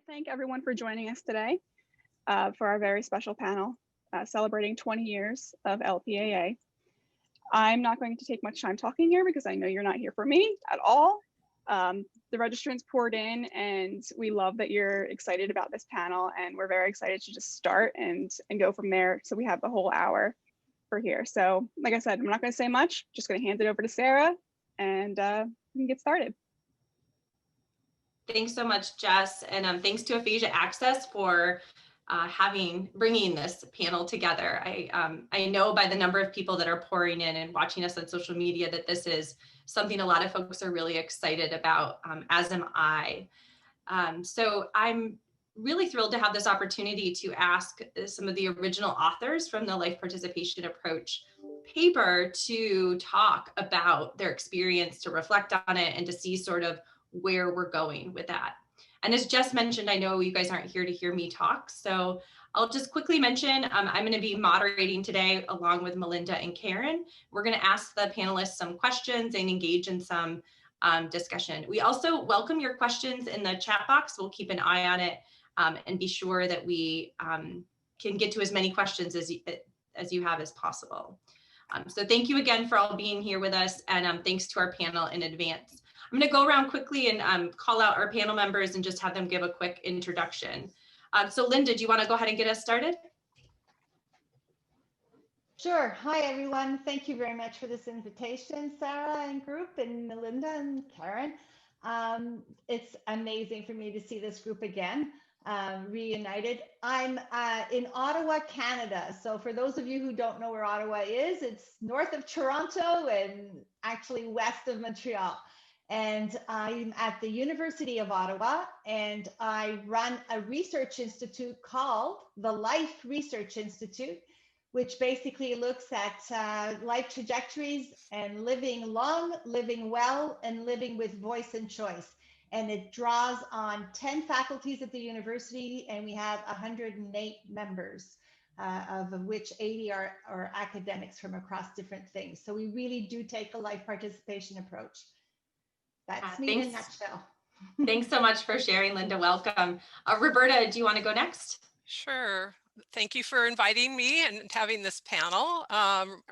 to thank everyone for joining us today for our very special panel celebrating 20 years of LPAA. I'm not going to take much time talking here because I know you're not here for me at all. The registrants poured in and we love that you're excited about this panel, and we're very excited to just start and go from there. So we have the whole hour for here. So like I said, I'm not going to say much, just going to hand it over to Sarah and we can get started. Thanks so much, Jess, and thanks to Aphasia Access for bringing this panel together. I know by the number of people that are pouring in and watching us on social media that this is something a lot of folks are really excited about, as am I. So I'm really thrilled to have this opportunity to ask some of the original authors from the Life Participation Approach paper to talk about their experience, to reflect on it, and to see sort of where we're going with that. And as Jess mentioned, I know you guys aren't here to hear me talk, so I'll just quickly mention I'm going to be moderating today along with Melinda and Karen. We're going to ask the panelists some questions and engage in some discussion. We also welcome your questions in the chat box. We'll keep an eye on it and be sure that we can get to as many questions as you have as possible. So thank you again for all being here with us, and thanks to our panel in advance. I'm going to go around quickly and call out our panel members and just have them give a quick introduction. So Linda, do you want to go ahead and get us started? Sure. Hi, everyone. Thank you very much for this invitation, Sarah and group, and Melinda and Karen. It's amazing for me to see this group again, reunited. I'm in Ottawa, Canada. So for those of you who don't know where Ottawa is, it's north of Toronto and actually west of Montreal. And I'm at the University of Ottawa, and I run a research institute called the Life Research Institute, which basically looks at life trajectories and living long, living well, and living with voice and choice. And it draws on 10 faculties at the university, and we have 108 members, of which 80 are academics from across different things. So we really do take a life participation approach. That's me in a nutshell. Thanks so much for sharing, Linda. Welcome. Roberta, do you want to go next? Sure. Thank you for inviting me and having this panel.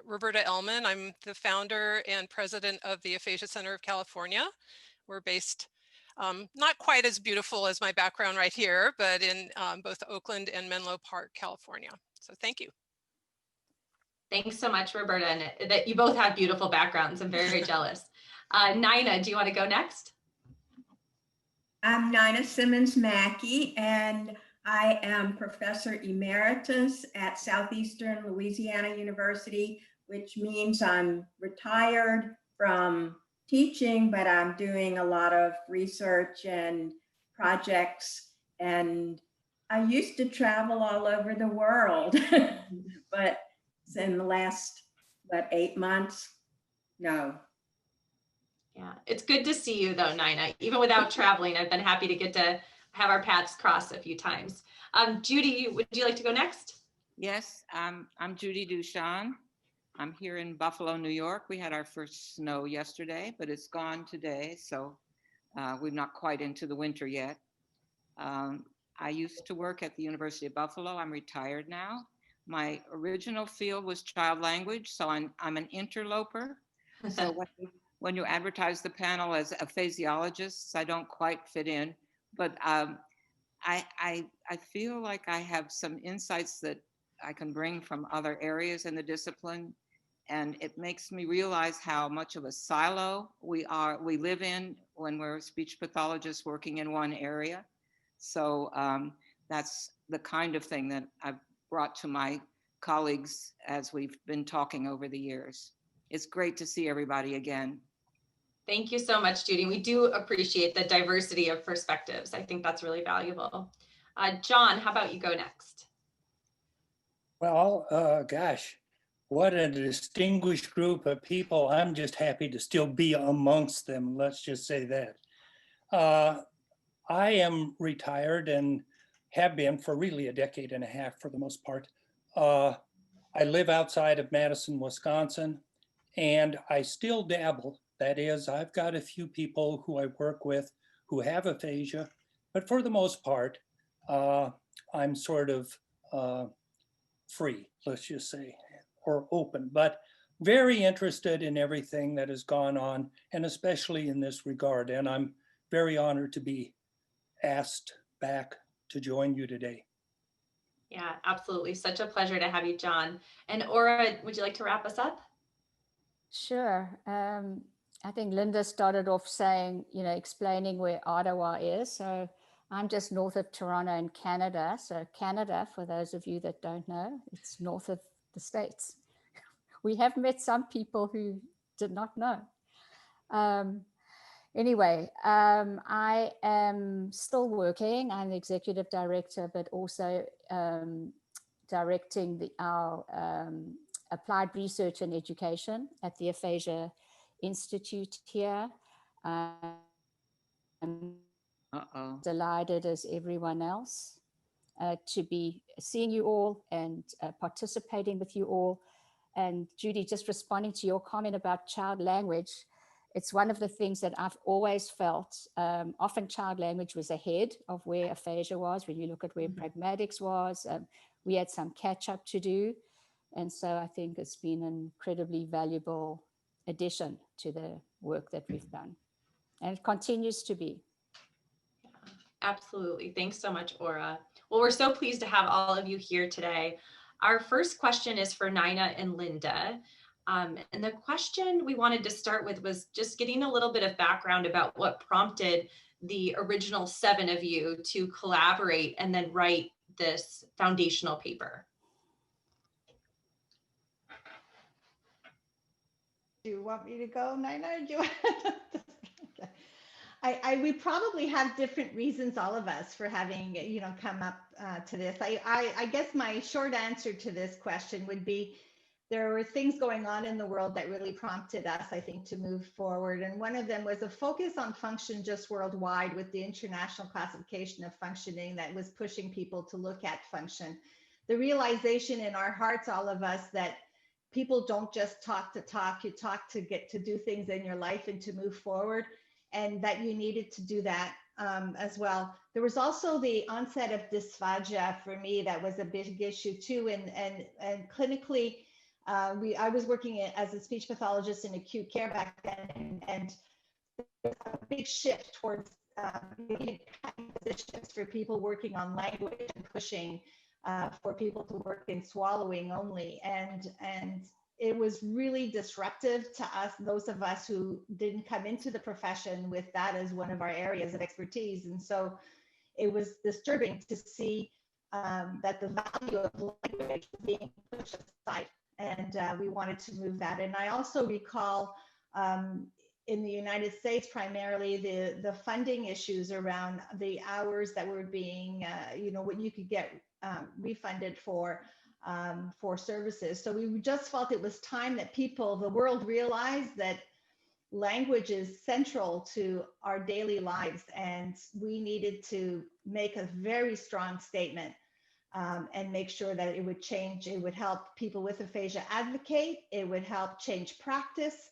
Roberta Ellman, I'm the founder and president of the Aphasia Center of California. We're based not quite as beautiful as my background right here, but in both Oakland and Menlo Park, California. So thank you. Thanks so much, Roberta, and that you both have beautiful backgrounds. I'm very jealous. Nina, do you want to go next? I'm Nina Simmons-Mackey, and I am Professor Emeritus at Southeastern Louisiana University, which means I'm retired from teaching, but I'm doing a lot of research and projects. And I used to travel all over the world, but in the last, 8 months, no. Yeah, it's good to see you though, Nina. Even without traveling, I've been happy to get to have our paths cross a few times. Judy, would you like to go next? Yes, I'm Judy Duchan. I'm here in Buffalo, New York. We had our first snow yesterday, but it's gone today, so we're not quite into the winter yet. I used to work at the University of Buffalo. I'm retired now. My original field was child language, so I'm an interloper. So when you advertise the panel as aphasiologists, I don't quite fit in, but I feel like I have some insights that I can bring from other areas in the discipline, and it makes me realize how much of a silo we live in when we're speech pathologists working in one area. So that's the kind of thing that I've brought to my colleagues as we've been talking over the years. It's great to see everybody again. Thank you so much, Judy. We do appreciate the diversity of perspectives. I think that's really valuable. John, how about you go next? Well, gosh, what a distinguished group of people. I'm just happy to still be amongst them. Let's just say that. I am retired and have been for really a decade and a half for the most part. I live outside of Madison, Wisconsin, and I still dabble. That is, I've got a few people who I work with who have aphasia, But for the most part, I'm sort of free, let's just say, or open, but very interested in everything that has gone on, and especially in this regard. And I'm very honored to be asked back to join you today. Yeah, absolutely. Such a pleasure to have you, John. And Aura, would you like to wrap us up? Sure. I think Linda started off saying, explaining where Ottawa is. So I'm just north of Toronto in Canada. So Canada, for those of you that don't know, it's north of the States. We have met some people who did not know. Anyway, I am still working. I'm the executive director, but also directing our applied research and education at the Aphasia Institute here. I'm delighted as everyone else to be seeing you all and participating with you all. And Judy, just responding to your comment about child language, it's one of the things that I've always felt. Often child language was ahead of where aphasia was. When you look at where pragmatics was, we had some catch up to do. And so I think it's been an incredibly valuable addition to the work that we've done. And it continues to be. Absolutely. Thanks so much, Aura. Well, we're so pleased to have all of you here today. Our first question is for Nina and Linda. And the question we wanted to start with was just getting a little bit of background about what prompted the original 7 of you to collaborate and then write this foundational paper. Do you want me to go, Nina? Or do you want okay. We probably have different reasons, all of us, for having, come up to this. I guess my short answer to this question would be there were things going on in the world that really prompted us, I think, to move forward. And one of them was a focus on function just worldwide with the International Classification of Functioning that was pushing people to look at function. The realization in our hearts, all of us, that people don't just talk to talk, you talk to get to do things in your life and to move forward, and that you needed to do that as well. There was also the onset of dysphagia for me that was a big issue too, and clinically, I was working as a speech pathologist in acute care back then, and there's a big shift towards positions for people working on language and pushing for people to work in swallowing only, and it was really disruptive to us, those of us who didn't come into the profession with that as one of our areas of expertise. And so it was disturbing to see that the value of language was being pushed aside, and we wanted to move that. And I also recall in the United States, primarily the funding issues around the hours that were being, what you could get refunded for services. So we just felt it was time that the world realized that language is central to our daily lives, and we needed to make a very strong statement and make sure that it would change. It would help people with aphasia advocate, it would help change practice,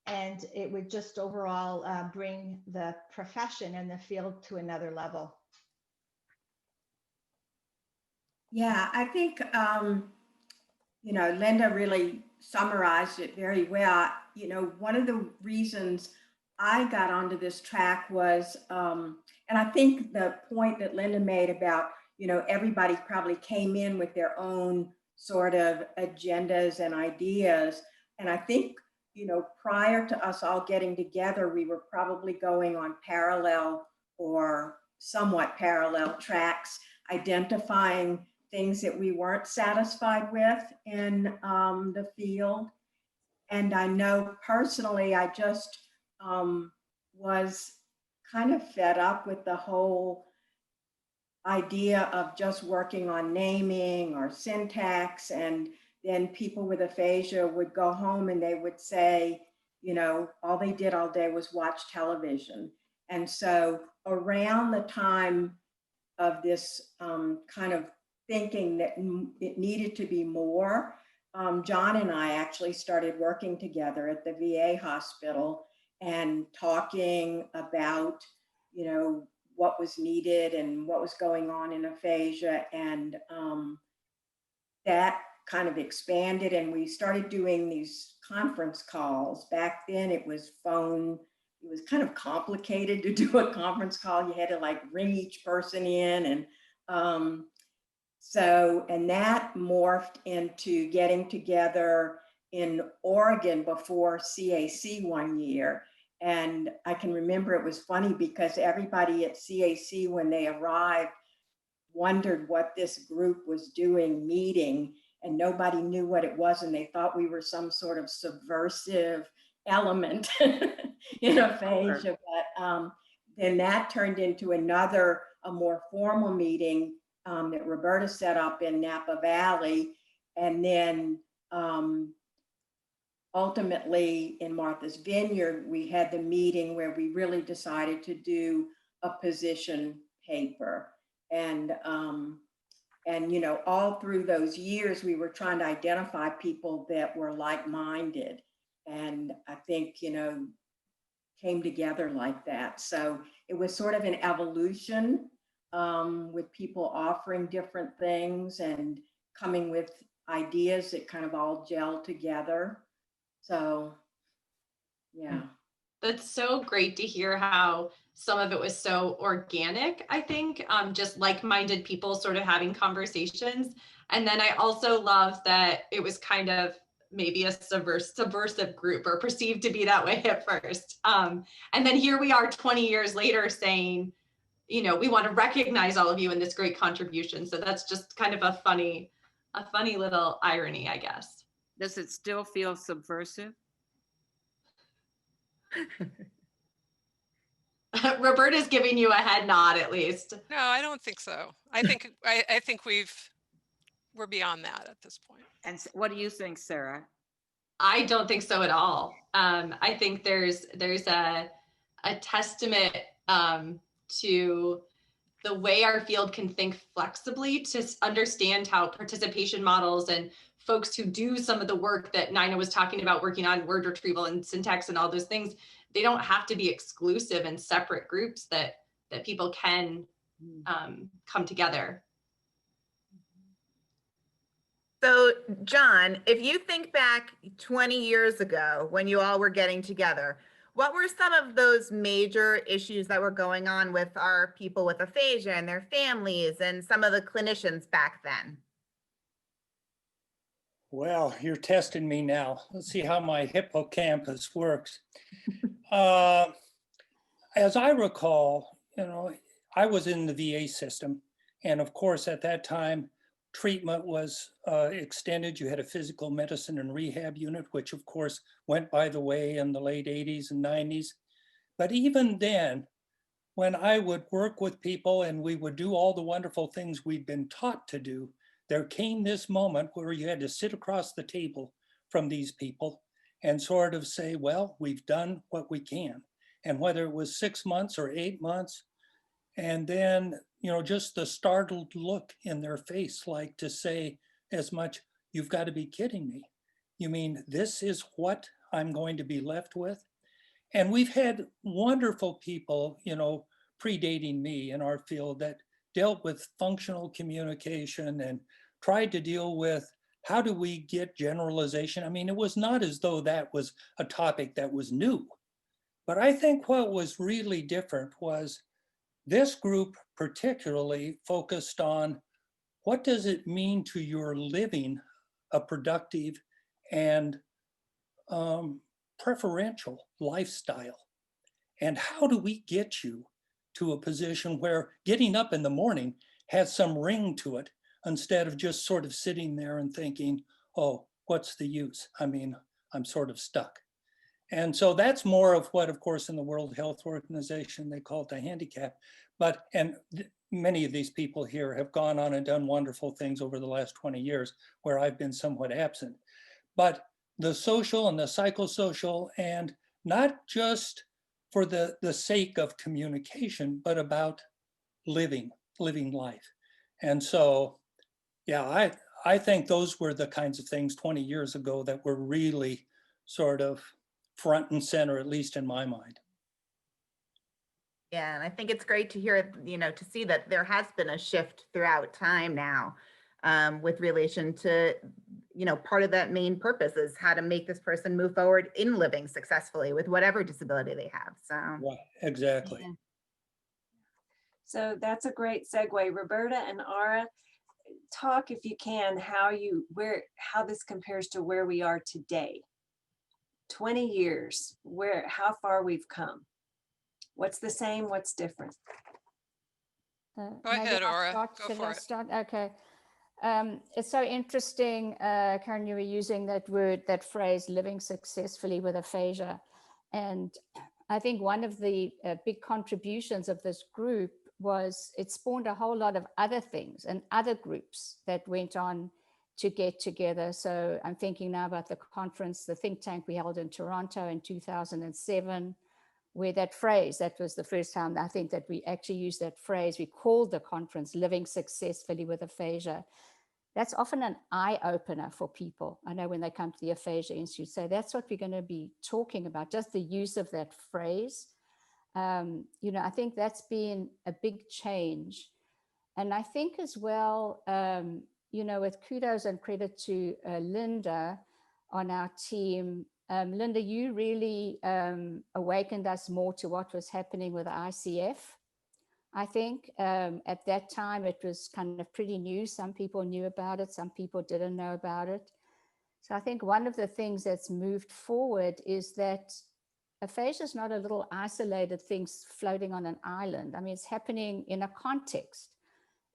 and it would just overall bring the profession and the field to another level. Yeah, I think, Linda really summarized it very well. One of the reasons I got onto this track was, and I think the point that Linda made about, everybody probably came in with their own sort of agendas and ideas. And I think, prior to us all getting together, we were probably going on parallel or somewhat parallel tracks, identifying things that we weren't satisfied with in the field. And I know personally, I just was kind of fed up with the whole idea of just working on naming or syntax, and then people with aphasia would go home and they would say, all they did all day was watch television. And so around the time of this kind of thinking that it needed to be more, John and I actually started working together at the VA hospital and talking about, what was needed and what was going on in aphasia. And that kind of expanded, and we started doing these conference calls. Back then it was phone. It was kind of complicated to do a conference call. You had to like ring each person in, and and that morphed into getting together in Oregon before CAC one year. And I can remember it was funny because everybody at CAC, when they arrived, wondered what this group was doing meeting, and nobody knew what it was, and they thought we were some sort of subversive element in aphasia. But then that turned into a more formal meeting that Roberta set up in Napa Valley. And then ultimately in Martha's Vineyard, we had the meeting where we really decided to do a position paper. And you know, all through those years, we were trying to identify people that were like-minded. And I think, you know, came together like that. So it was sort of an evolution with people offering different things and coming with ideas that kind of all gelled together. So, yeah. That's so great to hear how some of it was so organic, I think, just like-minded people sort of having conversations. And then I also love that it was kind of maybe a subversive group, or perceived to be that way at first. And then here we are 20 years later saying, you know, we want to recognize all of you in this great contribution. So that's just kind of a funny little irony, I guess. Does it still feel subversive? Roberta's giving you a head nod, at least. No, I don't think so. I think we're beyond that at this point. And what do you think, Sarah? I don't think so at all. I think there's a testament to the way our field can think flexibly to understand how participation models and folks who do some of the work that Nina was talking about, working on word retrieval and syntax and all those things, they don't have to be exclusive and separate groups, that people can come together. So, John, if you think back 20 years ago when you all were getting together, what were some of those major issues that were going on with our people with aphasia and their families and some of the clinicians back then? Well, you're testing me now. Let's see how my hippocampus works. As I recall, you know, I was in the VA system. And of course, at that time, treatment was extended. You had a physical medicine and rehab unit, which of course went by the way in the late 80s and 90s. But even then, when I would work with people and we would do all the wonderful things we'd been taught to do, there came this moment where you had to sit across the table from these people and sort of say, well, we've done what we can. And whether it was 6 months or 8 months, and then, you know, just the startled look in their face, like to say as much, you've got to be kidding me. You mean this is what I'm going to be left with? And we've had wonderful people, you know, predating me in our field that dealt with functional communication and tried to deal with how do we get generalization. I mean, it was not as though that was a topic that was new. But I think what was really different was this group particularly focused on what does it mean to your living a productive and preferential lifestyle? And how do we get you to a position where getting up in the morning has some ring to it instead of just sort of sitting there and thinking, oh, what's the use? I mean, I'm sort of stuck. And so that's more of what, of course, in the World Health Organization, they call it the handicap. But, and many of these people here have gone on and done wonderful things over the last 20 years where I've been somewhat absent. But the social and the psychosocial, and not just for the sake of communication, but about living life. And so, yeah, I think those were the kinds of things 20 years ago that were really sort of front and center, at least in my mind. Yeah, and I think it's great to hear, to see that there has been a shift throughout time now, with relation to, part of that main purpose is how to make this person move forward in living successfully with whatever disability they have. So, Right, exactly. Yeah. So that's a great segue. Roberta and Ara, talk if you can how this compares to where we are today. 20 years, how far we've come. What's the same, what's different? Go Maybe ahead, I'll Aura. start. Go Should for I it. start? Okay. It's so interesting, Karen, you were using that word, that phrase, living successfully with aphasia. And I think one of the big contributions of this group was it spawned a whole lot of other things and other groups that went on to get together. So I'm thinking now about the conference, the think tank we held in Toronto in 2007, where that phrase, that was the first time I think that we actually used that phrase. We called the conference Living Successfully with Aphasia. That's often an eye opener for people. I know when they come to the Aphasia Institute, say that's what we're going to be talking about, just the use of that phrase. I think that's been a big change. And I think as well, with kudos and credit to Linda on our team. Linda, you really awakened us more to what was happening with ICF. I think at that time it was kind of pretty new. Some people knew about it, some people didn't know about it. So I think one of the things that's moved forward is that aphasia is not a little isolated thing floating on an island. I mean, it's happening in a context.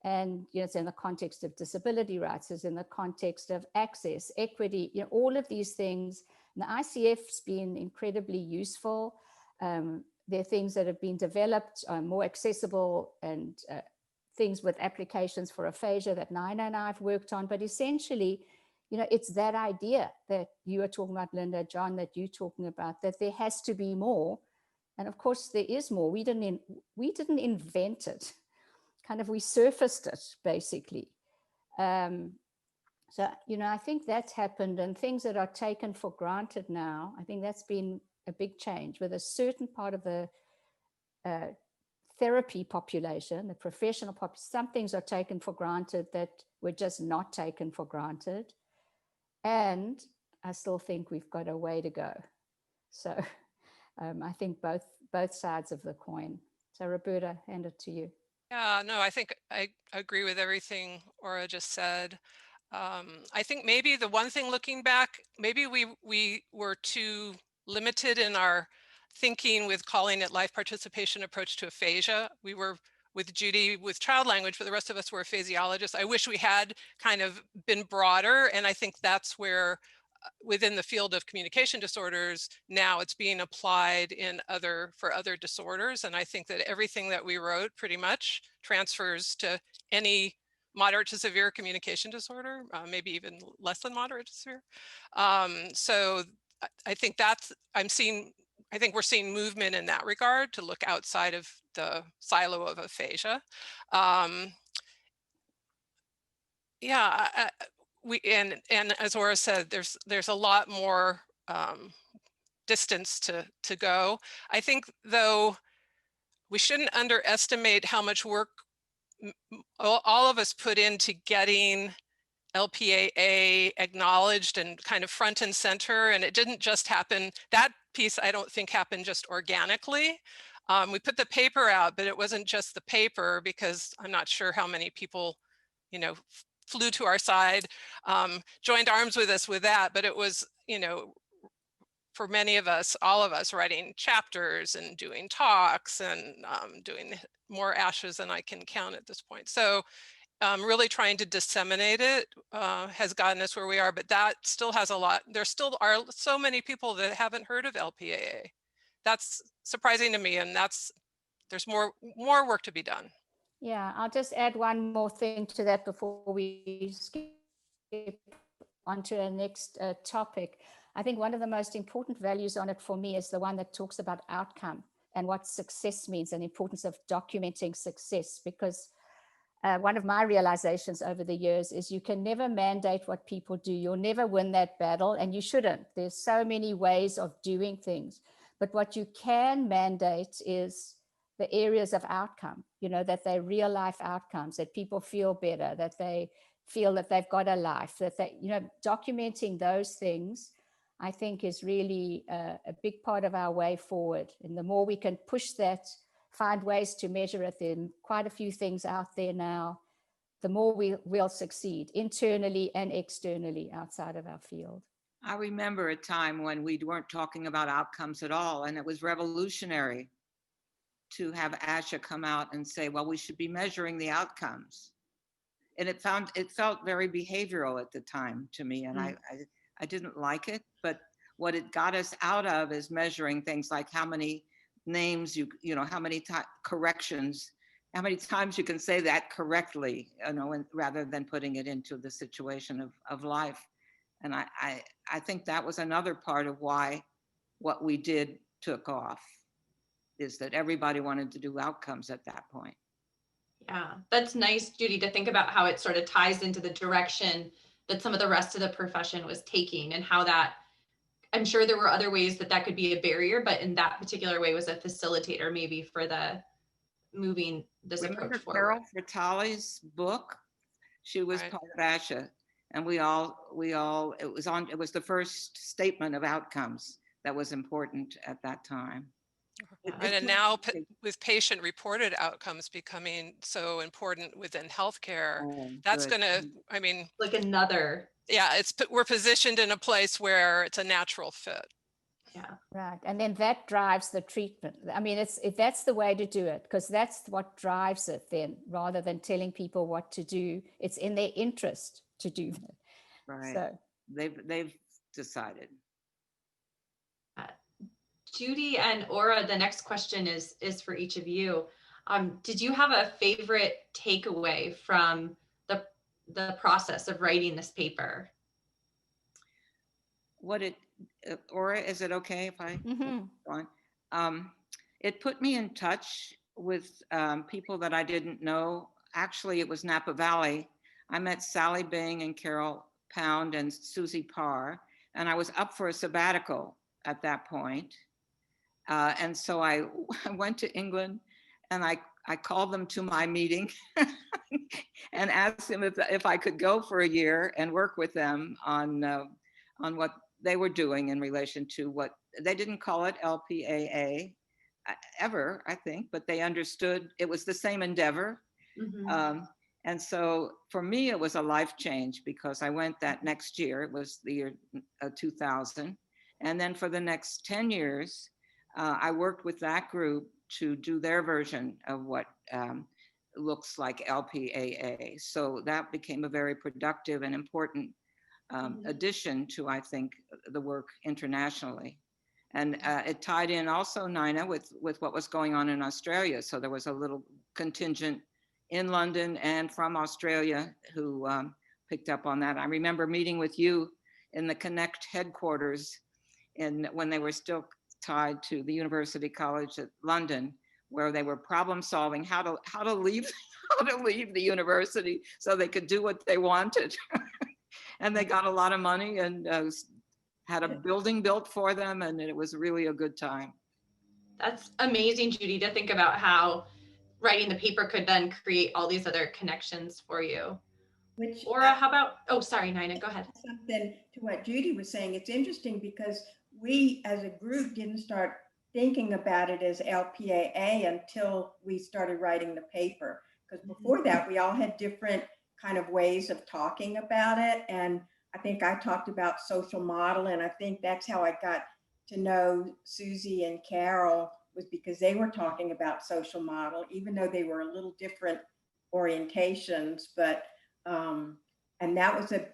And it's in the context of disability rights, it's in the context of access, equity, all of these things. And the ICF's been incredibly useful. There are things that have been developed, more accessible, and things with applications for aphasia that Nina and I have worked on. But essentially, it's that idea that you are talking about, Linda, John, that you're talking about, that there has to be more. And of course, there is more. We didn't invent it. Kind of, we surfaced it, basically. So, I think that's happened, and things that are taken for granted now, I think that's been a big change with a certain part of the therapy population, the professional population. Some things are taken for granted that were just not taken for granted. And I still think we've got a way to go. So I think both sides of the coin. So Roberta, hand it to you. Yeah, no, I think I agree with everything Aura just said. I think maybe the one thing looking back, maybe we were too limited in our thinking with calling it life participation approach to aphasia. We were with Judy with child language, but the rest of us were aphasiologists. I wish we had kind of been broader, and I think that's where within the field of communication disorders, now it's being applied for other disorders. And I think that everything that we wrote pretty much transfers to any moderate to severe communication disorder, maybe even less than moderate to severe. So I think I think we're seeing movement in that regard to look outside of the silo of aphasia. And as Aura said, there's a lot more distance to go. I think, though, we shouldn't underestimate how much work all of us put into getting LPAA acknowledged and kind of front and center. And it didn't just happen. That piece, I don't think, happened just organically. We put the paper out, but it wasn't just the paper, because I'm not sure how many people, flew to our side, joined arms with us with that. But it was, for many of us, all of us, writing chapters and doing talks and doing more ashes than I can count at this point. So really trying to disseminate it has gotten us where we are, but that still has a lot. There still are so many people that haven't heard of LPAA. That's surprising to me, and there's more work to be done. Yeah, I'll just add one more thing to that before we skip onto our next topic. I think one of the most important values on it for me is the one that talks about outcome and what success means, and the importance of documenting success, because one of my realizations over the years is you can never mandate what people do. You'll never win that battle, and you shouldn't. There's so many ways of doing things. But what you can mandate is the areas of outcome, you know, that they're real life outcomes, that people feel better, that they feel that they've got a life, that they, you know, documenting those things, I think is really a big part of our way forward. And the more we can push that, find ways to measure it, then quite a few things out there now, the more we'll succeed internally and externally outside of our field. I remember a time when we weren't talking about outcomes at all, and it was revolutionary to have ASHA come out and say, well, we should be measuring the outcomes. And it felt very behavioral at the time to me, and I didn't like it, but what it got us out of is measuring things like how many names you know, how many corrections, how many times you can say that correctly, you know, and rather than putting it into the situation of life. And I think that was another part of why what we did took off, is that everybody wanted to do outcomes at that point. Yeah, that's nice, Judy, to think about how it sort of ties into the direction that some of the rest of the profession was taking, and how that, I'm sure there were other ways that could be a barrier, but in that particular way was a facilitator maybe for the moving this approach forward. Carol Fratali's book, she was part of ASHA, and we all, it was the first statement of outcomes that was important at that time. And now with patient-reported outcomes becoming so important within healthcare, that's going to, I mean, like another. Yeah, we're positioned in a place where it's a natural fit. Yeah. Right, and then that drives the treatment. I mean, that's the way to do it, because that's what drives it then, rather than telling people what to do. It's in their interest to do that. Right. So they've decided. Judy and Aura, the next question is for each of you. Did you have a favorite takeaway from the process of writing this paper? Aura, is it okay if I go on? It put me in touch with people that I didn't know. Actually, it was Napa Valley. I met Sally Bing and Carol Pound and Susie Parr, and I was up for a sabbatical at that point. And so I went to England, and I called them to my meeting and asked them if I could go for a year and work with them on what they were doing in relation to what they didn't call it LPAA ever, I think, but they understood it was the same endeavor. Mm-hmm. And so for me, it was a life change, because I went that next year. It was the year 2000. And then for the next 10 years, I worked with that group to do their version of what looks like LPAA. So that became a very productive and important addition to, I think, the work internationally. And it tied in also, Nina, with what was going on in Australia. So there was a little contingent in London and from Australia who picked up on that. I remember meeting with you in the Connect headquarters when they were still tied to the University College at London, where they were problem solving how to leave the university so they could do what they wanted. And they got a lot of money and had a building built for them, and it was really a good time. That's amazing, Judy, to think about how writing the paper could then create all these other connections for you. Aura, how about, oh, sorry, Nina, go ahead. Something to what Judy was saying. It's interesting because we as a group didn't start thinking about it as LPAA until we started writing the paper. Because before that, we all had different kind of ways of talking about it. And I think I talked about social model, and I think that's how I got to know Susie and Carol, was because they were talking about social model, even though they were a little different orientations. But and that was a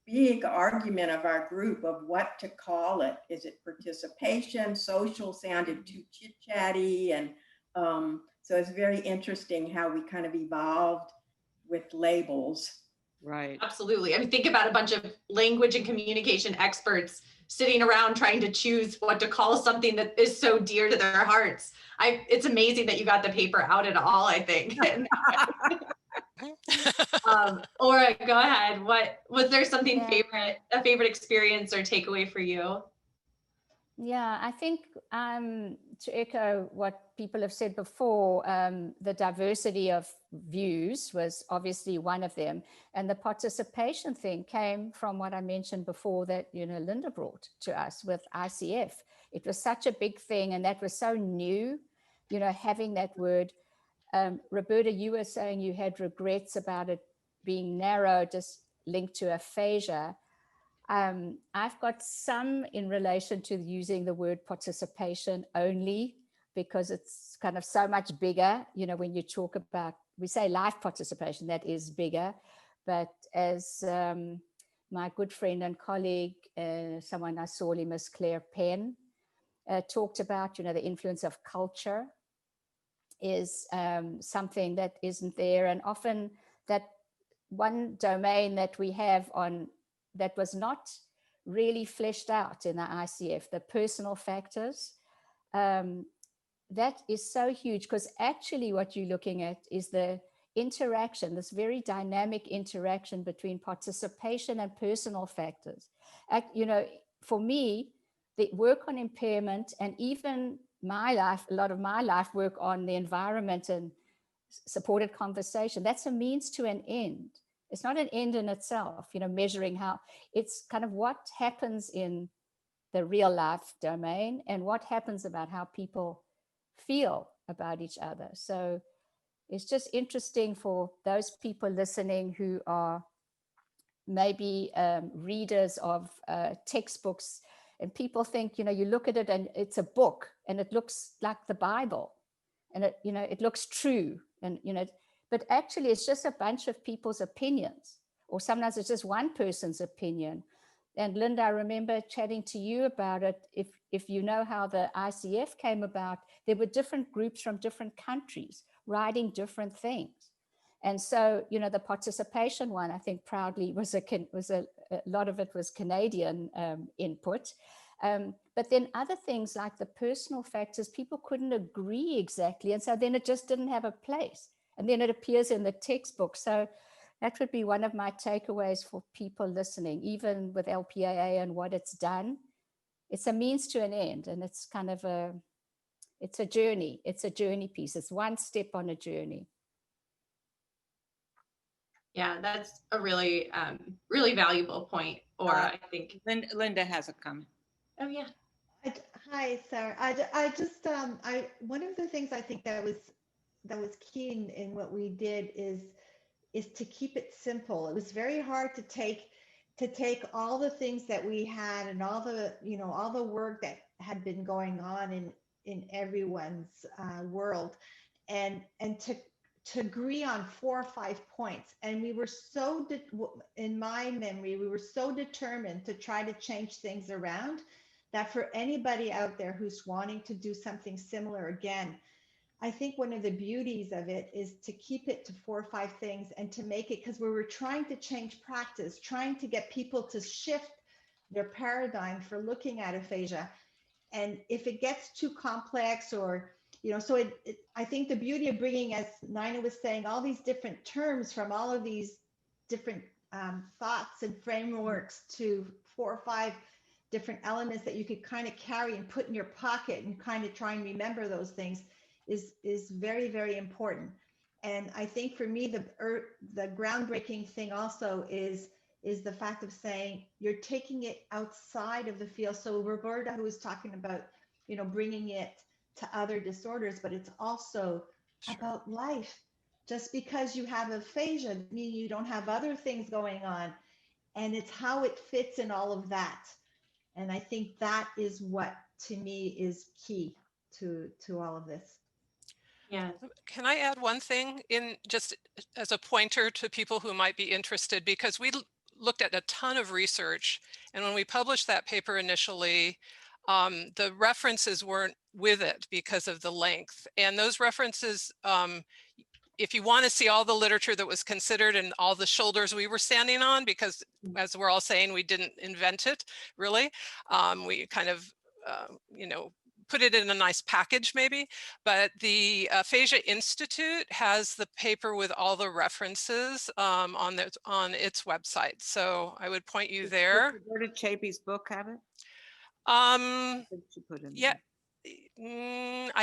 big argument of our group of what to call it. Is it participation? Social sounded too chit-chatty. And so it's very interesting how we kind of evolved with labels. Right. Absolutely. I mean, think about a bunch of language and communication experts sitting around trying to choose what to call something that is so dear to their hearts. It's amazing that you got the paper out at all, I think. Aura, go ahead. What was there something a favorite experience or takeaway for you? Yeah, I think to echo what people have said before, the diversity of views was obviously one of them. And the participation thing came from what I mentioned before that, you know, Linda brought to us with ICF. It was such a big thing, and that was so new, you know, having that word. Roberta, you were saying you had regrets about it being narrow, just linked to aphasia. I've got some in relation to using the word participation only, because it's kind of so much bigger. You know, when you talk about, we say life participation, that is bigger. But as my good friend and colleague, someone I sorely miss, Claire Penn, talked about, you know, the influence of culture is something that isn't there. And often that one domain that we have on that was not really fleshed out in the ICF, the personal factors, that is so huge, because actually what you're looking at is the interaction, this very dynamic interaction between participation and personal factors. You know, for me, the work on impairment, and even my life, a lot of my life work on the environment and supported conversation, that's a means to an end. It's not an end in itself, you know, measuring how, it's kind of what happens in the real life domain and what happens about how people feel about each other. So it's just interesting for those people listening who are maybe readers of textbooks, and people think, you know, you look at it and it's a book and it looks like the Bible, and it, you know, it looks true, and, you know, but actually it's just a bunch of people's opinions, or sometimes it's just one person's opinion. And Linda, I remember chatting to you about it. If you know how the ICF came about, there were different groups from different countries writing different things. And so, you know, the participation one, I think proudly was a lot of it was Canadian input. But then other things like the personal factors, people couldn't agree exactly. And so then it just didn't have a place. And then it appears in the textbook. So that would be one of my takeaways for people listening, even with LPAA and what it's done. It's a means to an end, and it's kind of it's a journey. It's a journey piece. It's one step on a journey. Yeah, that's a really, really valuable point. Or I think Linda has a comment. Oh yeah. Hi, Sarah. I just one of the things I think that was key in what we did is to keep it simple. It was very hard to take all the things that we had and all the, you know, all the work that had been going on in everyone's world, and to agree on 4 or 5 points. And we were so, in my memory, we were so determined to try to change things around that for anybody out there who's wanting to do something similar again, I think one of the beauties of it is to keep it to 4 or 5 things, and to make it, because we were trying to change practice, trying to get people to shift their paradigm for looking at aphasia. And if it gets too complex, or, you know, so I think the beauty of bringing, as Nina was saying, all these different terms from all of these different thoughts and frameworks to 4 or 5 different elements that you could kind of carry and put in your pocket and kind of try and remember those things is very, very important. And I think for me, the groundbreaking thing also is the fact of saying you're taking it outside of the field. So Roberta, who was talking about, you know, bringing it to other disorders, but it's also about life. Just because you have aphasia means you don't have other things going on, and it's how it fits in all of that. And I think that is what, to me, is key to all of this. Yeah. Can I add one thing in, just as a pointer to people who might be interested, because we looked at a ton of research, and when we published that paper initially, the references weren't with it because of the length. And those references, if you want to see all the literature that was considered and all the shoulders we were standing on, because as we're all saying, we didn't invent it really, we kind of, you know, put it in a nice package maybe, but the Aphasia Institute has the paper with all the references on its website. So I would point you there. Does Roberta Chapey's book have it? Yeah, It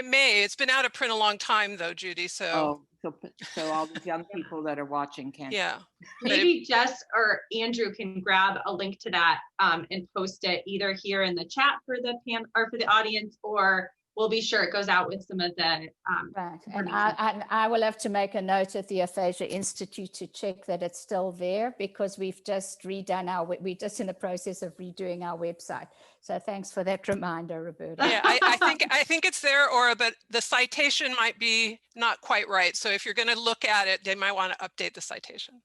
may. It's been out of print a long time though, Judy. So So all these young people that are watching can't. yeah. Maybe Jess or Andrew can grab a link to that and post it either here in the chat for the panel or for the audience, or we'll be sure it goes out with some of the Right, and I will have to make a note at the Aphasia Institute to check that it's still there, because we've just redone we're just in the process of redoing our website. So thanks for that reminder, Roberta. Yeah, I think it's there, Aura, but the citation might be not quite right. So if you're going to look at it, they might want to update the citation.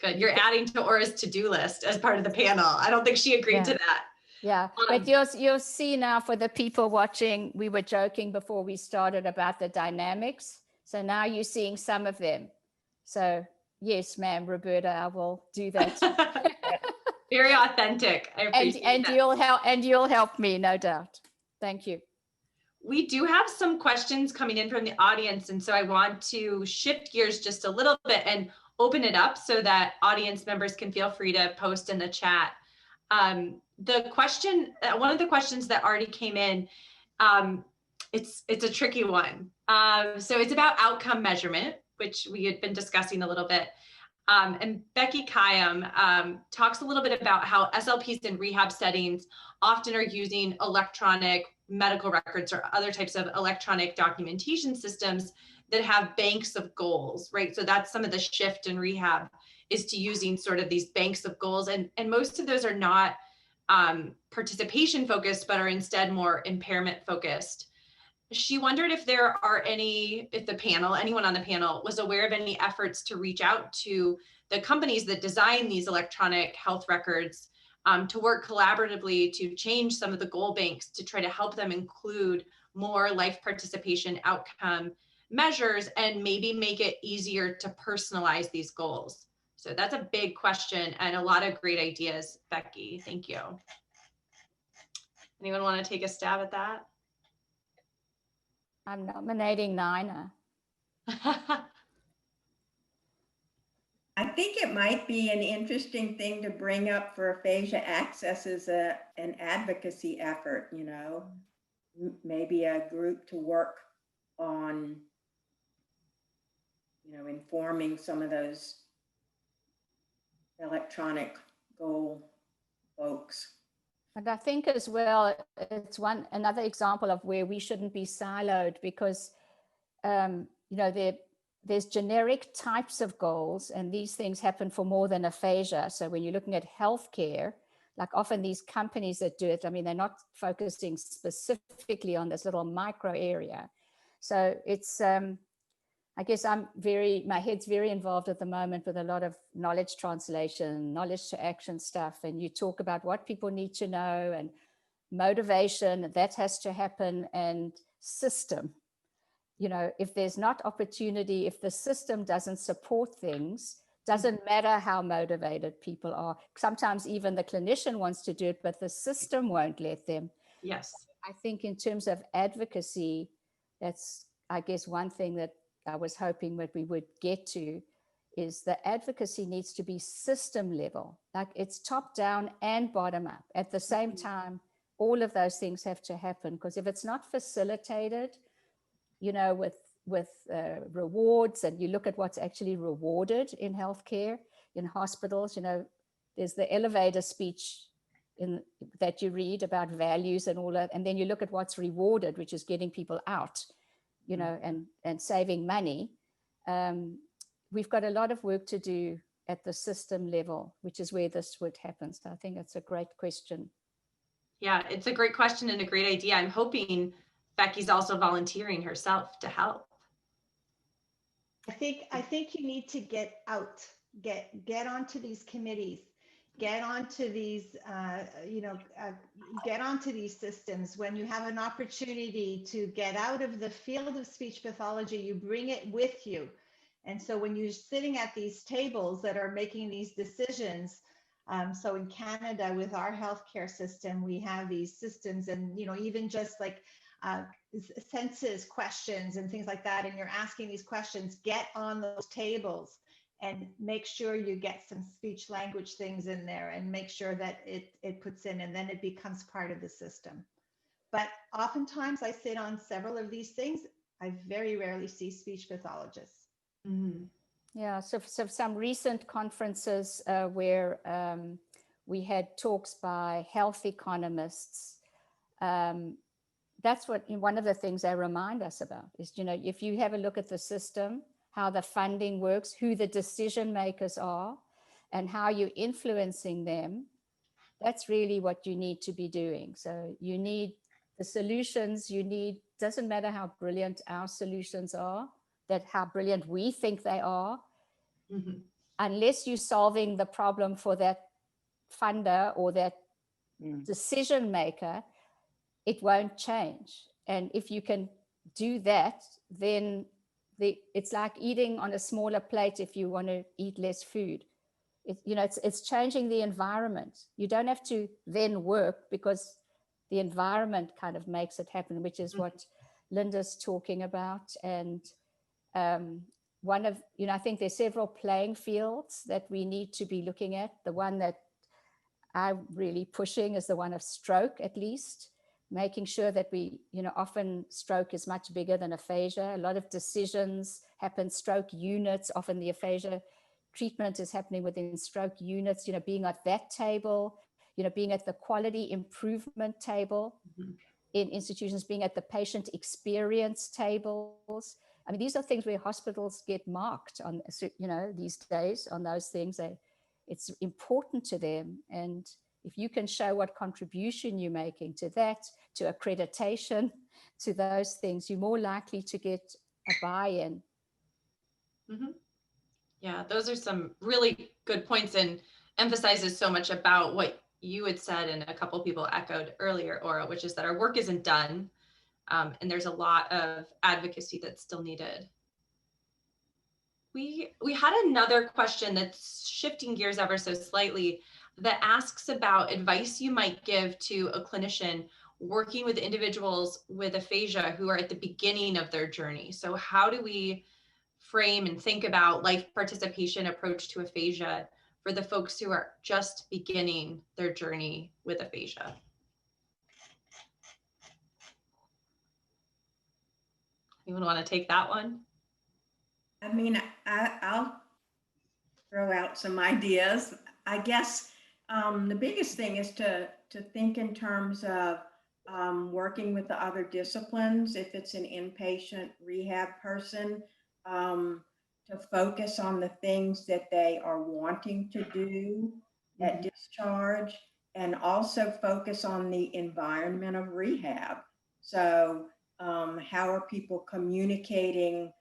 Good. You're adding to Aura's to-do list as part of the panel. I don't think she agreed to that. Yeah, but you'll see now, for the people watching, we were joking before we started about the dynamics. So now you're seeing some of them. So yes, ma'am, Roberta, I will do that. Very authentic. I appreciate that. You'll help me, no doubt. Thank you. We do have some questions coming in from the audience, and so I want to shift gears just a little bit and open it up so that audience members can feel free to post in the chat. The question, one of the questions that already came in, it's a tricky one. So it's about outcome measurement, which we had been discussing a little bit. And Becky Kayam talks a little bit about how SLPs in rehab settings often are using electronic medical records or other types of electronic documentation systems that have banks of goals, right? So that's some of the shift in rehab, is to using sort of these banks of goals. And most of those are not participation focused, but are instead more impairment focused. She wondered if there are if the panel, anyone on the panel was aware of any efforts to reach out to the companies that design these electronic health records to work collaboratively to change some of the goal banks to try to help them include more life participation outcome measures and maybe make it easier to personalize these goals. So that's a big question and a lot of great ideas, Becky. Thank you. Anyone want to take a stab at that? I'm nominating Nina. I think it might be an interesting thing to bring up for Aphasia Access as an advocacy effort, you know, maybe a group to work on, you know, informing some of those electronic goal folks. And I think as well, it's another example of where we shouldn't be siloed, because, you know, there's generic types of goals, and these things happen for more than aphasia. So when you're looking at healthcare, like often these companies that do it, I mean, they're not focusing specifically on this little micro area. So it's, I guess my head's very involved at the moment with a lot of knowledge translation, knowledge to action stuff. And you talk about what people need to know and motivation, that has to happen, and system. You know, if there's not opportunity, if the system doesn't support things, doesn't matter how motivated people are. Sometimes even the clinician wants to do it, but the system won't let them. Yes. I think in terms of advocacy, that's, I guess, one thing that I was hoping that we would get to, is the advocacy needs to be system level, like it's top down and bottom up. At the same time, all of those things have to happen, because if it's not facilitated, you know, with rewards, and you look at what's actually rewarded in healthcare, in hospitals, you know, there's the elevator speech that you read about values and all that, and then you look at what's rewarded, which is getting people out, you know, and saving money. We've got a lot of work to do at the system level, which is where this would happen. So I think it's a great question. Yeah, it's a great question and a great idea. I'm hoping Becky's also volunteering herself to help. I think you need to get out, get onto these committees, get onto these, get onto these systems. When you have an opportunity to get out of the field of speech pathology, you bring it with you. And so when you're sitting at these tables that are making these decisions, so in Canada with our healthcare system, we have these systems, and, you know, even just like census questions and things like that, and you're asking these questions, get on those tables and make sure you get some speech language things in there, and make sure that it puts in, and then it becomes part of the system. But oftentimes I sit on several of these things. I very rarely see speech pathologists. Mhm. Yeah, so some recent conferences where we had talks by health economists. That's what one of the things they remind us about is, you know, if you have a look at the system, how the funding works, who the decision makers are, and how you're influencing them, that's really what you need to be doing. So you need the solutions, you need, doesn't matter how brilliant our solutions are, that how brilliant we think they are, unless you're solving the problem for that funder or that decision maker, it won't change. And if you can do that, then it's like eating on a smaller plate if you want to eat less food. It's changing the environment. You don't have to then work because the environment kind of makes it happen, which is what Linda's talking about. And one of, I think there's several playing fields that we need to be looking at. The one that I'm really pushing is the one of stroke, at least, making sure that we, often stroke is much bigger than aphasia. A lot of decisions happen, stroke units, often the aphasia treatment is happening within stroke units, being at that table, being at the quality improvement table in institutions, being at the patient experience tables. I mean, these are things where hospitals get marked on, these days on those things. It's important to them. And if you can show what contribution you're making to that, to accreditation, to those things, you're more likely to get a buy-in. Yeah, those are some really good points and emphasizes so much about what you had said and a couple people echoed earlier, Aura, which is that our work isn't done. And there's a lot of advocacy that's still needed. We had another question that's shifting gears ever so slightly that asks about advice you might give to a clinician working with individuals with aphasia who are at the beginning of their journey. So how do we frame and think about life participation approach to aphasia for the folks who are just beginning their journey with aphasia? Anyone want to take that one? I mean, I'll throw out some ideas. I guess the biggest thing is to think in terms of working with the other disciplines. If it's an inpatient rehab person, to focus on the things that they are wanting to do at discharge, and also focus on the environment of rehab. So how are people communicating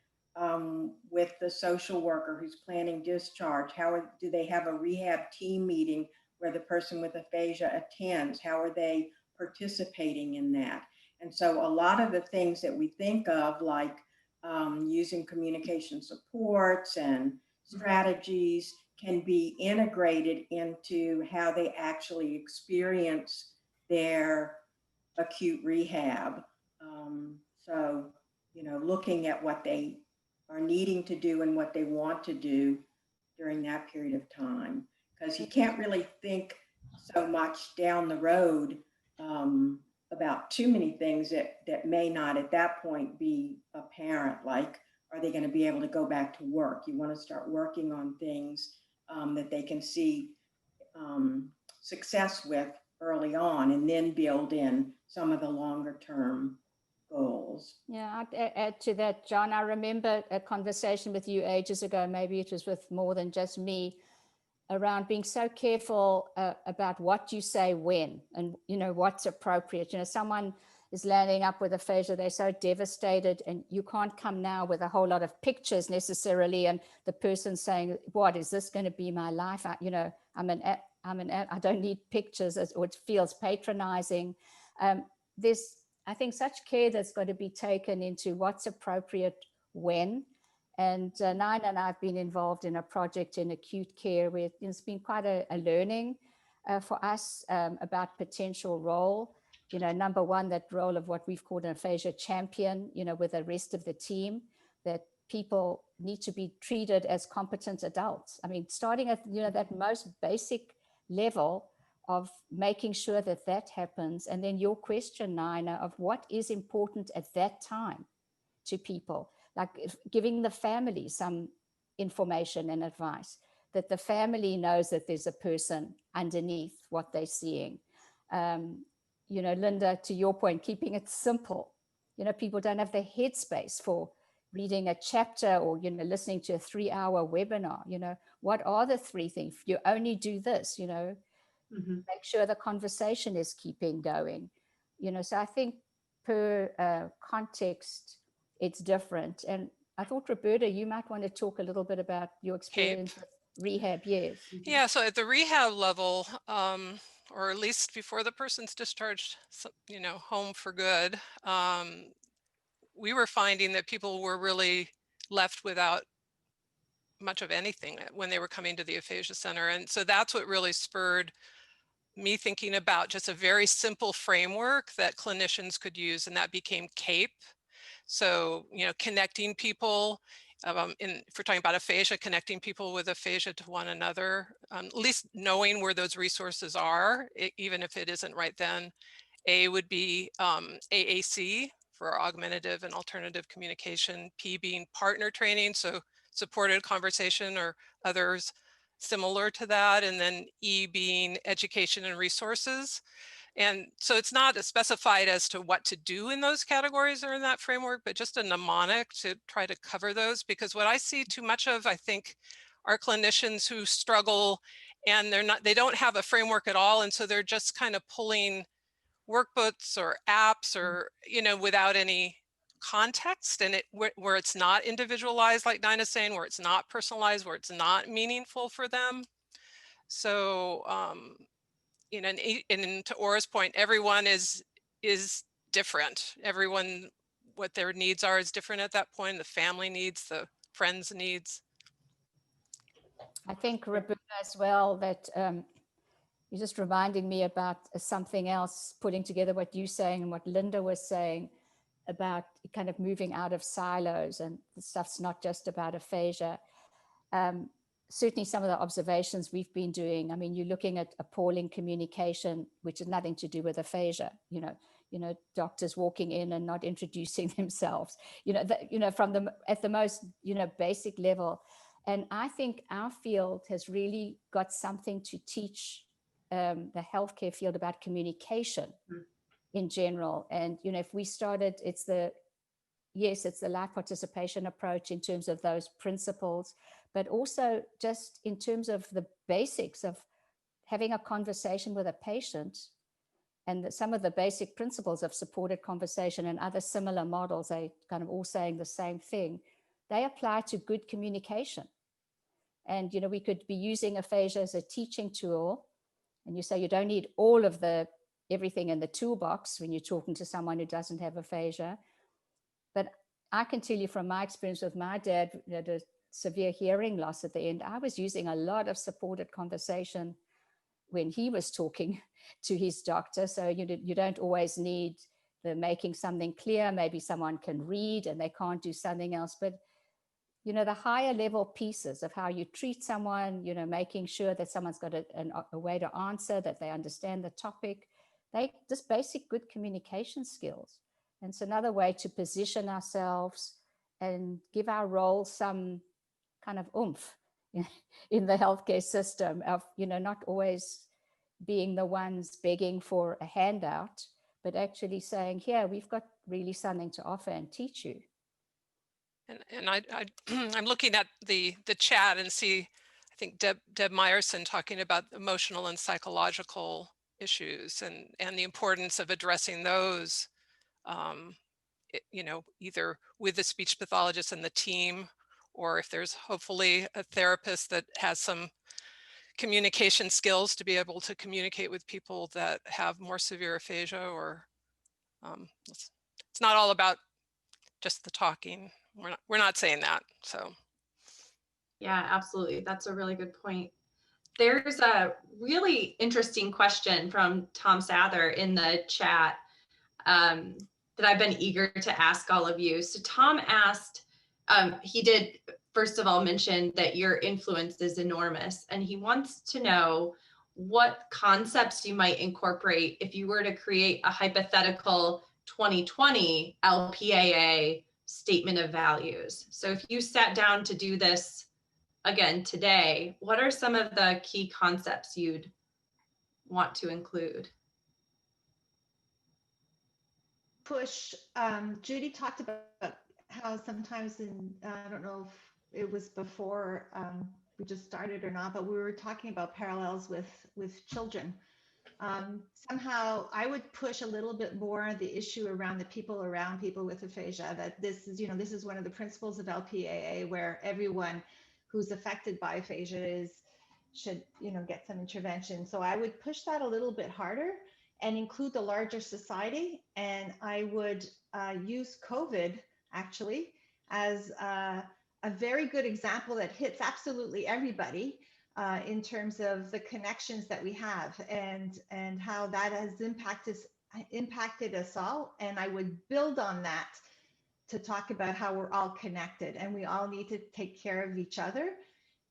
with the social worker who's planning discharge? Do they have a rehab team meeting where the person with aphasia attends? How are they participating in that? And so a lot of the things that we think of, like using communication supports and strategies, can be integrated into how they actually experience their acute rehab. So, looking at what they are needing to do and what they want to do during that period of time, because you can't really think so much down the road about too many things that may not at that point be apparent, like, are they going to be able to go back to work? You want to start working on things that they can see success with early on, and then build in some of the longer term goals. Yeah, I'd add to that, John. I remember a conversation with you ages ago, maybe it was with more than just me, around being so careful about what you say when, and what's appropriate. Someone is landing up with aphasia, they're so devastated, and you can't come now with a whole lot of pictures necessarily, and the person saying, what is this going to be my life? I don't need pictures, or it feels patronizing. There's, I think, such care that's got to be taken into what's appropriate when. And Nina and I have been involved in a project in acute care where it's been quite a learning for us about potential role. Number one, that role of what we've called an aphasia champion, with the rest of the team, that people need to be treated as competent adults. I mean, starting at, that most basic level of making sure that that happens. And then your question, Nina, of what is important at that time to people, like giving the family some information and advice, that the family knows that there's a person underneath what they're seeing. You know, Linda, to your point, keeping it simple. You know, people don't have the headspace for reading a chapter or, you know, listening to a 3-hour webinar. You know, what are the 3 things? You only do this, you know, make sure the conversation is keeping going. You know, so I think per context, it's different. And I thought, Roberta, you might want to talk a little bit about your experience with rehab. Yes. Yeah, so at the rehab level, or at least before the person's discharged, you know, home for good, we were finding that people were really left without much of anything when they were coming to the Aphasia Center. And so that's what really spurred me thinking about just a very simple framework that clinicians could use, and that became CAPE. So, you know, connecting people, if we're talking about aphasia, connecting people with aphasia to one another, at least knowing where those resources are, even if it isn't right then. A would be AAC for augmentative and alternative communication, P being partner training, so supported conversation or others similar to that, and then E being education and resources. And so it's not specified as to what to do in those categories or in that framework, but just a mnemonic to try to cover those. Because what I see too much of, I think, are clinicians who struggle and they don't have a framework at all. And so they're just kind of pulling workbooks or apps or, you know, without any context, and where it's not individualized, like Nina's saying, where it's not personalized, where it's not meaningful for them. So, you know, and to Aura's point, everyone is different. Everyone, what their needs are is different at that point. The family needs, the friends needs. I think, Roberta, as well, that you're just reminding me about something else, putting together what you're saying and what Linda was saying about kind of moving out of silos, and the stuff's not just about aphasia. Certainly some of the observations we've been doing, I mean, you're looking at appalling communication, which has nothing to do with aphasia, you know, doctors walking in and not introducing themselves, from the, at the most, basic level. And I think our field has really got something to teach the healthcare field about communication in general. And, if we started, it's the live participation approach in terms of those principles, but also just in terms of the basics of having a conversation with a patient, and some of the basic principles of supported conversation and other similar models, they kind of all saying the same thing. They apply to good communication. And, we could be using aphasia as a teaching tool. And you say you don't need all of everything in the toolbox when you're talking to someone who doesn't have aphasia. But I can tell you from my experience with my dad, the severe hearing loss at the end, I was using a lot of supported conversation when he was talking to his doctor. So you don't always need the making something clear. Maybe someone can read and they can't do something else. But, the higher level pieces of how you treat someone, making sure that someone's got a way to answer, that they understand the topic, just basic good communication skills. And it's another way to position ourselves and give our role some kind of oomph in the healthcare system of, not always being the ones begging for a handout, but actually saying, here, we've got really something to offer and teach you. And I'm looking at the chat and see, I think Deb Meyerson talking about emotional and psychological issues and the importance of addressing those, either with the speech pathologist and the team, or if there's hopefully a therapist that has some communication skills to be able to communicate with people that have more severe aphasia, or it's not all about just the talking. We're not saying that. So yeah, absolutely, that's a really good point. There's a really interesting question from Tom Sather in the chat that I've been eager to ask all of you. So Tom asked, he did first of all mention that your influence is enormous, and he wants to know what concepts you might incorporate if you were to create a hypothetical 2020 LPAA statement of values. So if you sat down to do this again today, what are some of the key concepts you'd want to include? Push. Judy talked about how sometimes I don't know if it was before we just started or not, but we were talking about parallels with children. Somehow I would push a little bit more the issue around the people around people with aphasia, that this is one of the principles of LPAA, where everyone who's affected by aphasia should get some intervention. So I would push that a little bit harder and include the larger society. And I would use COVID actually as a very good example that hits absolutely everybody in terms of the connections that we have and how that has impacted us all. And I would build on that to talk about how we're all connected and we all need to take care of each other.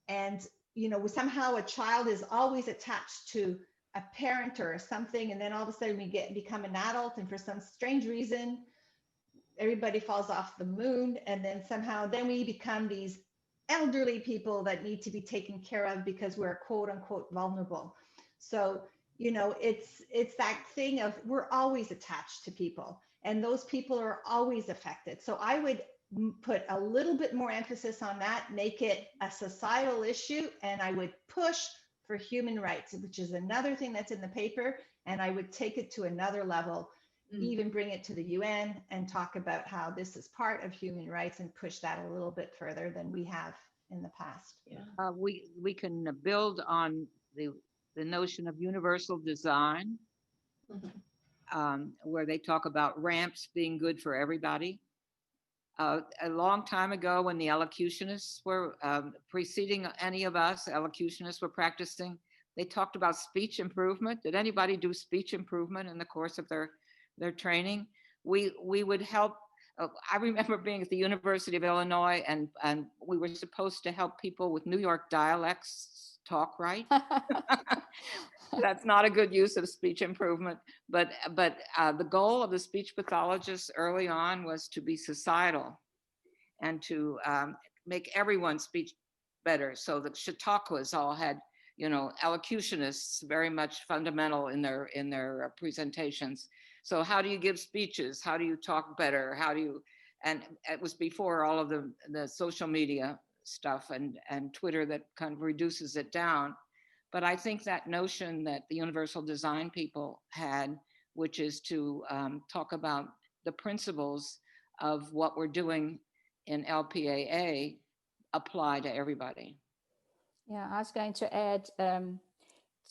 And somehow a child is always attached to a parent or something, and then all of a sudden we become an adult, and for some strange reason everybody falls off the moon, and then somehow we become these elderly people that need to be taken care of because we're quote unquote vulnerable. So it's that thing of we're always attached to people, and those people are always affected. So I would put a little bit more emphasis on that, make it a societal issue, and I would push for human rights, which is another thing that's in the paper, and I would take it to another level, even bring it to the UN and talk about how this is part of human rights and push that a little bit further than we have in the past. Yeah. We can build on the notion of universal design, where they talk about ramps being good for everybody. A long time ago, when the elocutionists were preceding any of us, elocutionists were practicing, they talked about speech improvement. Did anybody do speech improvement in the course of their training? We would help. I remember being at the University of Illinois, and we were supposed to help people with New York dialects talk right. That's not a good use of speech improvement, but the goal of the speech pathologists early on was to be societal and to make everyone's speech better. So the Chautauquas all had, elocutionists very much fundamental in their presentations. So how do you give speeches? How do you talk better? And it was before all of the social media stuff and Twitter that kind of reduces it down. But I think that notion that the universal design people had, which is to talk about the principles of what we're doing in LPAA, apply to everybody. Yeah, I was going to add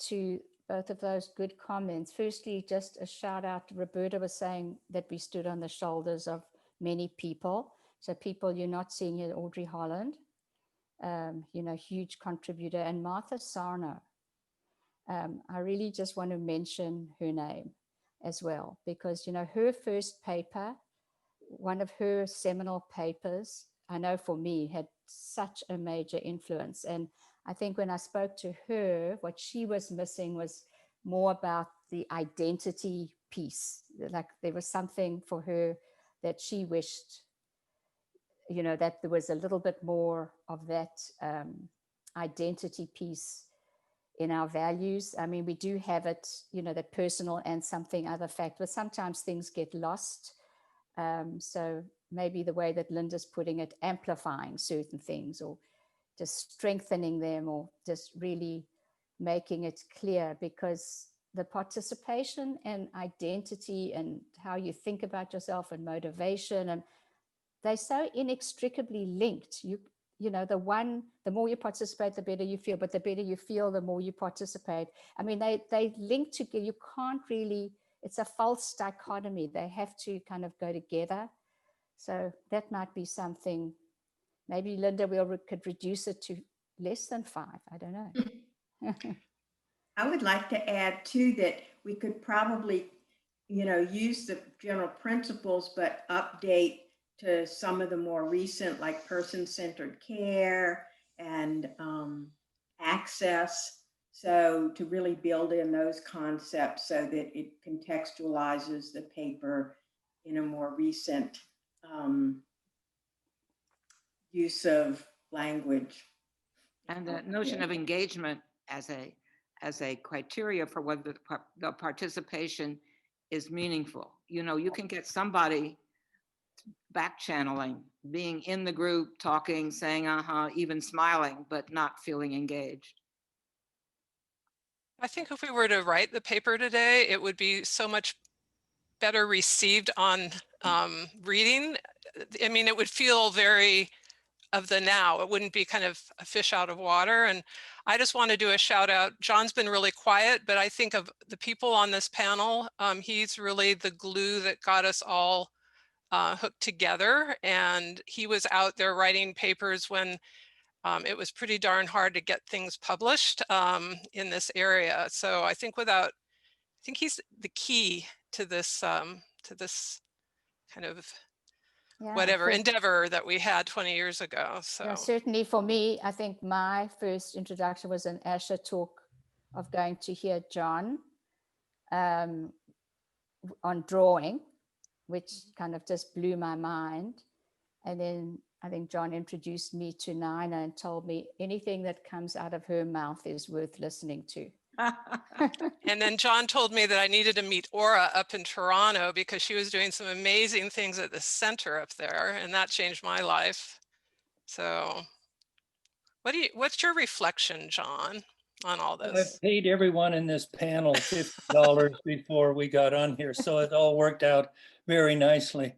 to both of those good comments. Firstly, just a shout out. Roberta was saying that we stood on the shoulders of many people. So people you're not seeing here, Audrey Holland, huge contributor, and Martha Sarno. I really just want to mention her name as well, because, her first paper, one of her seminal papers, I know for me, had such a major influence. And I think when I spoke to her, what she was missing was more about the identity piece. Like there was something for her that she wished, that there was a little bit more of that identity piece in our values. I mean, we do have it, that personal and something other fact, but sometimes things get lost. So maybe the way that Linda's putting it, amplifying certain things or just strengthening them or just really making it clear, because the participation and identity and how you think about yourself and motivation, and they're so inextricably linked. The more you participate, the better you feel, but the better you feel, the more you participate. I mean, they link together. You can't really, it's a false dichotomy. They have to kind of go together. So that might be something, maybe Linda, could reduce it to less than 5. I don't know. I would like to add too, that we could probably, use the general principles, but update to some of the more recent, like person-centered care and access. So to really build in those concepts so that it contextualizes the paper in a more recent use of language. And the notion of engagement as a criteria for whether the participation is meaningful. You know, you can get somebody back channeling, being in the group, talking, saying, even smiling, but not feeling engaged. I think if we were to write the paper today, it would be so much better received on reading. I mean, it would feel very of the now. It wouldn't be kind of a fish out of water. And I just want to do a shout out. John's been really quiet, but I think of the people on this panel, he's really the glue that got us all hooked together. And he was out there writing papers when it was pretty darn hard to get things published in this area. So I think I think he's the key to this kind of whatever endeavor that we had 20 years ago. So yeah, certainly for me, I think my first introduction was an Asher talk of going to hear John on drawing, which kind of just blew my mind. And then I think John introduced me to Nina and told me anything that comes out of her mouth is worth listening to. And then John told me that I needed to meet Aura up in Toronto because she was doing some amazing things at the center up there, and that changed my life. So what's your reflection, John, on all this? I paid everyone in this panel $50 before we got on here, so it all worked out very nicely.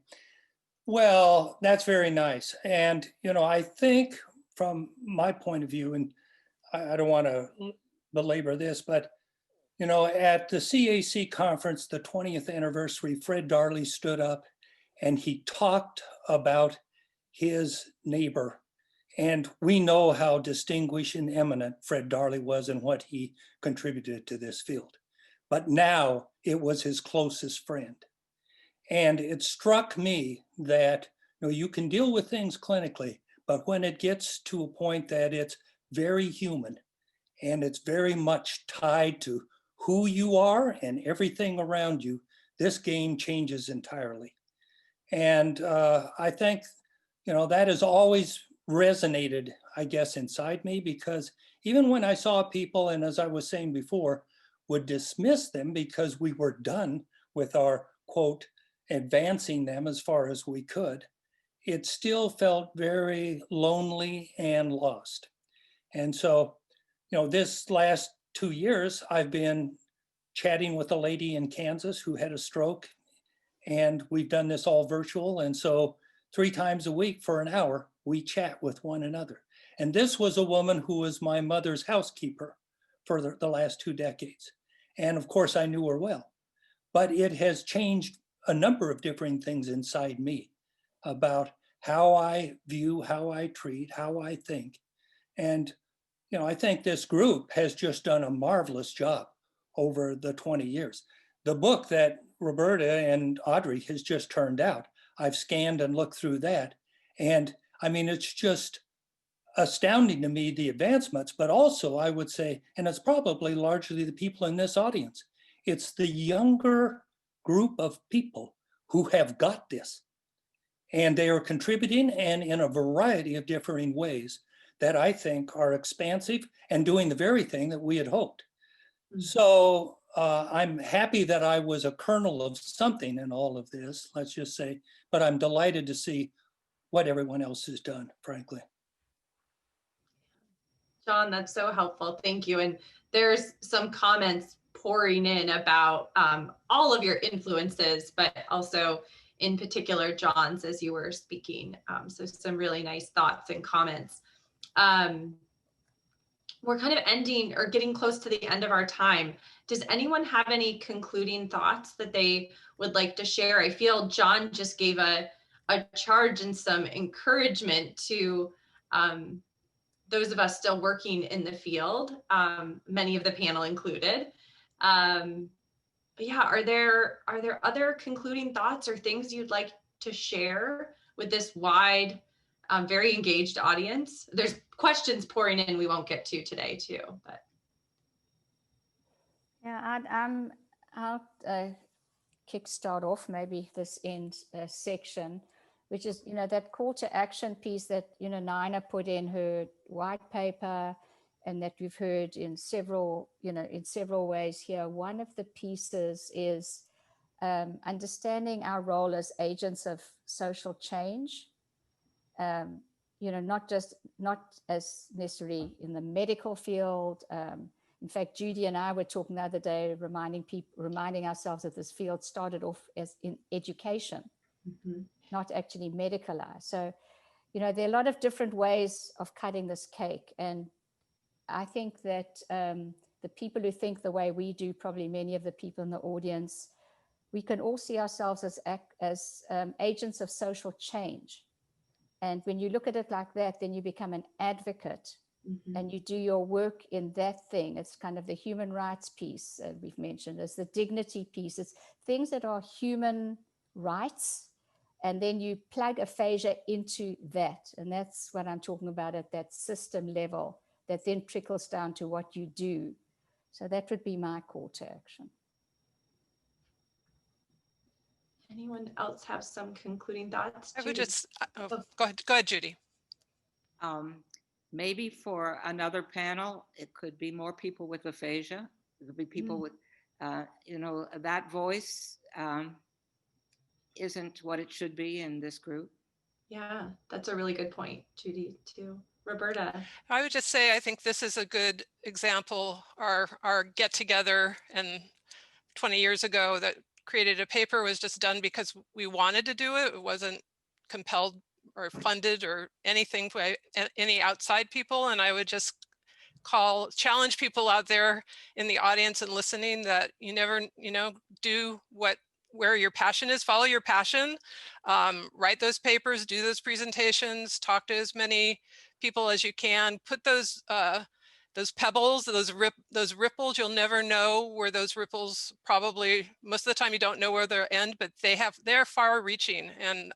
Well, that's very nice. And, you know, I think from my point of view, and I don't want to belabor this, but, you know, at the CAC conference, the 20th anniversary, Fred Darley stood up and he talked about his neighbor. And we know how distinguished and eminent Fred Darley was and what he contributed to this field. But now it was his closest friend. And it struck me that, you know, you can deal with things clinically, but when it gets to a point that it's very human and it's very much tied to who you are and everything around you, this game changes entirely. And I think, you know, that has always resonated, I guess, inside me, because even when I saw people, and as I was saying before, would dismiss them because we were done with our, quote, advancing them as far as we could, it still felt very lonely and lost. And so, you know, this last 2 years, I've been chatting with a lady in Kansas who had a stroke, and we've done this all virtual. And so 3 times a week for an hour, we chat with one another. And this was a woman who was my mother's housekeeper for the last 2 decades. And of course, I knew her well. But it has changed a number of different things inside me about how I view, how I treat, how I think. And, you know, I think this group has just done a marvelous job over the 20 years. The book that Roberta and Audrey has just turned out, I've scanned and looked through that. And I mean, it's just astounding to me, the advancements, but also I would say, and it's probably largely the people in this audience, it's the younger group of people who have got this. And they are contributing, and in a variety of differing ways that I think are expansive and doing the very thing that we had hoped. Mm-hmm. So I'm happy that I was a kernel of something in all of this, let's just say, but I'm delighted to see what everyone else has done, frankly. John, that's so helpful. Thank you. And there's some comments pouring in about all of your influences, but also in particular, John's, as you were speaking. So some really nice thoughts and comments. We're kind of ending or getting close to the end of our time. Does anyone have any concluding thoughts that they would like to share? I feel John just gave a charge and some encouragement to those of us still working in the field, many of the panel included. But yeah, are there other concluding thoughts or things you'd like to share with this wide, very engaged audience? There's questions pouring in we won't get to today too, but. Yeah, I'll kickstart off maybe this end section, which is, that call to action piece that, Nina put in her white paper, and that we've heard in several ways here. One of the pieces is understanding our role as agents of social change. Not as necessarily in the medical field. In fact, Judy and I were talking the other day, reminding ourselves that this field started off as in education, not actually medicalized. So, there are a lot of different ways of cutting this cake. And I think that the people who think the way we do, probably many of the people in the audience, we can all see ourselves as agents of social change. And when you look at it like that, then you become an advocate, and you do your work in that thing. It's kind of the human rights piece we've mentioned. It's the dignity piece. It's things that are human rights. And then you plug aphasia into that. And that's what I'm talking about at that system level that then trickles down to what you do. So that would be my call to action. Anyone else have some concluding thoughts? I would Judy? just, go ahead, Judy. Maybe for another panel, it could be more people with aphasia. It could be people with, that voice isn't what it should be in this group. Yeah, that's a really good point, Judy, too. Roberta. I would just say, I think this is a good example. Our get together and 20 years ago that created a paper was just done because we wanted to do it. It wasn't compelled or funded or anything by any outside people. And I would just challenge people out there in the audience and listening that you never, do where your passion is, follow your passion, write those papers, do those presentations, talk to as many people as you can, put those pebbles, those ripples, you'll never know where those ripples, probably most of the time you don't know where they'll end, but they're far reaching, and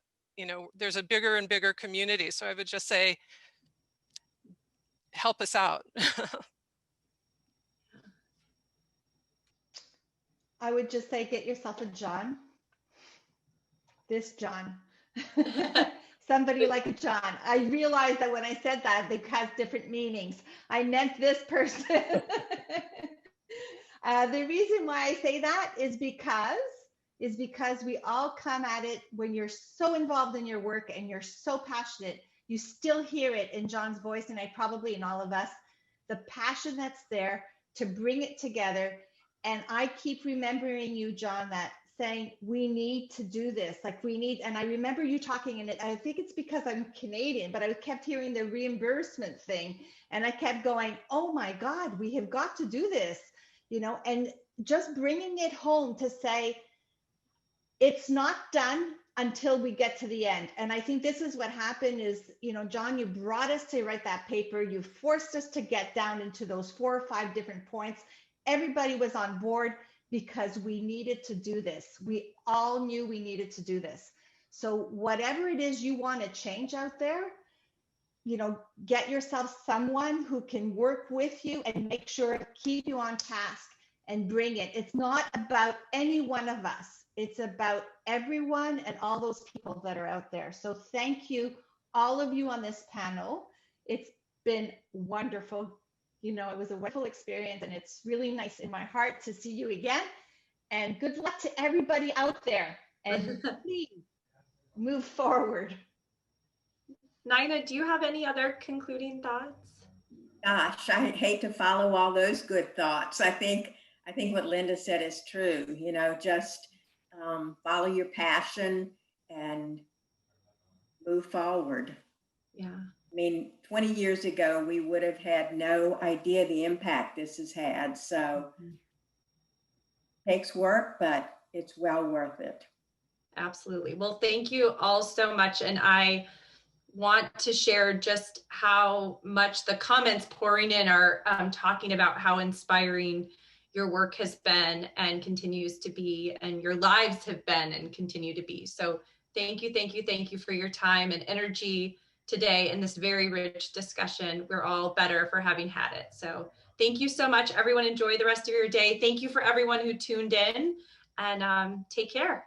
there's a bigger and bigger community. So I would just say, help us out. I would just say, get yourself a John. This John. Somebody like a John. I realized that when I said that, it has different meanings. I meant this person. The reason why I say that is because we all come at it when you're so involved in your work and you're so passionate. You still hear it in John's voice, and probably in all of us, the passion that's there to bring it together. And I keep remembering you, John, that saying we need to do this, and I remember you talking, and I think it's because I'm Canadian, but I kept hearing the reimbursement thing, and I kept going, oh my God, we have got to do this, and just bringing it home to say it's not done until we get to the end. And I think this is what happened is, John, you brought us to write that paper, you forced us to get down into those 4 or 5 different points. Everybody was on board because we needed to do this. We all knew we needed to do this. So whatever it is you want to change out there, get yourself someone who can work with you and make sure to keep you on task and bring it. It's not about any one of us. It's about everyone and all those people that are out there. So thank you, all of you on this panel. It's been wonderful. It was a wonderful experience, and it's really nice in my heart to see you again. And good luck to everybody out there. And please move forward. Nina, do you have any other concluding thoughts? Gosh, I hate to follow all those good thoughts. I think what Linda said is true. Just follow your passion and move forward. Yeah. I mean, 20 years ago, we would have had no idea the impact this has had. So it takes work, but it's well worth it. Absolutely. Well, thank you all so much. And I want to share just how much the comments pouring in are talking about how inspiring your work has been and continues to be, and your lives have been and continue to be. So thank you for your time and energy today in this very rich discussion. We're all better for having had it. So thank you so much, everyone. Enjoy the rest of your day. Thank you for everyone who tuned in, and take care.